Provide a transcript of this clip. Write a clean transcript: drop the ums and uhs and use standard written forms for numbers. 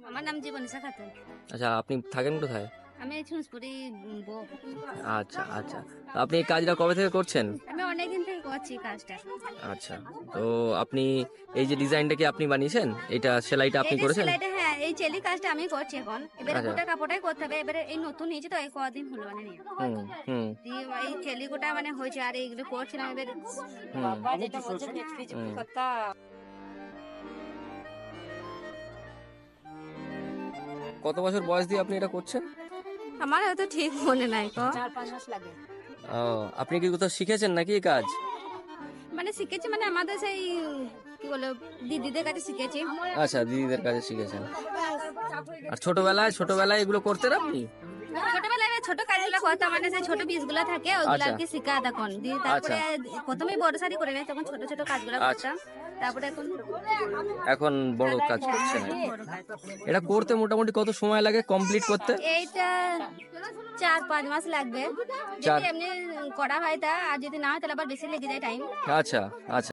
আমার নাম জীবনীশা খাতুন। আচ্ছা, আপনি থাকেন কোথায়? আমি ছুঁচপুরি বউ। আচ্ছা আচ্ছা, আপনি এই কাজটা কবে থেকে করছেন? আমি অনেকদিন থেকে করছি কাজটা। আচ্ছা, তো আপনি এই যে ডিজাইনটা কি আপনি বানিয়েছেন? এটা সেলাইটা এই আপনি যে করেছেন? সেলাইটা, হ্যাঁ এই চেলি কাজটা আমি করছি এখন। এবারে আচ্ছা। গোটা কাপড়টাই করতে হবে। এবারে এই নতুন নিয়েছি তো, এই কদিন হলো মানে নিয়ে। হুম হুম দিয়ে এই চেলি গোটা মানে হয়েছে, আর এইগুলো করছিলাম এবারে। হুম হুম। কত বছর বয়স দিয়ে আপনি এটা করছেন? আমার হয়তো ঠিক মনে নাই কো। ও, আপনি কি কোথাও শিখেছেন নাকি এই কাজ? মানে শিখেছি মানে আমাদের সেই কি বলে দিদিদের কাছে শিখেছি। আচ্ছা, দিদিদের কাছে শিখেছেন। আর ছোটবেলায় ছোটবেলায় এগুলো করতেন আপনি? ছোটবেলায় আমি ছোট কাজগুলো করতাম, মানে সেই ছোট পিসগুলো থাকে ওগুলো আচ্ছা আর কি শিখা তখন দিয়ে, আচ্ছা তারপরে প্রথমেই বড় শাড়ি করে নাই, তখন ছোট ছোট কাজগুলো আচ্ছা, করতাম। তারপরে এখন এখন বড় কাজ করছেন আর কি। বড় কাজ। এটা করতে মোটামুটি কত সময় লাগে কমপ্লিট করতে? এইটা 4-5 মাস লাগবে, চার। যদি এমনি করা হয় তা, আর যদি না হয় তাহলে আবার বেশি লেগে যায় টাইম। আচ্ছা আচ্ছা।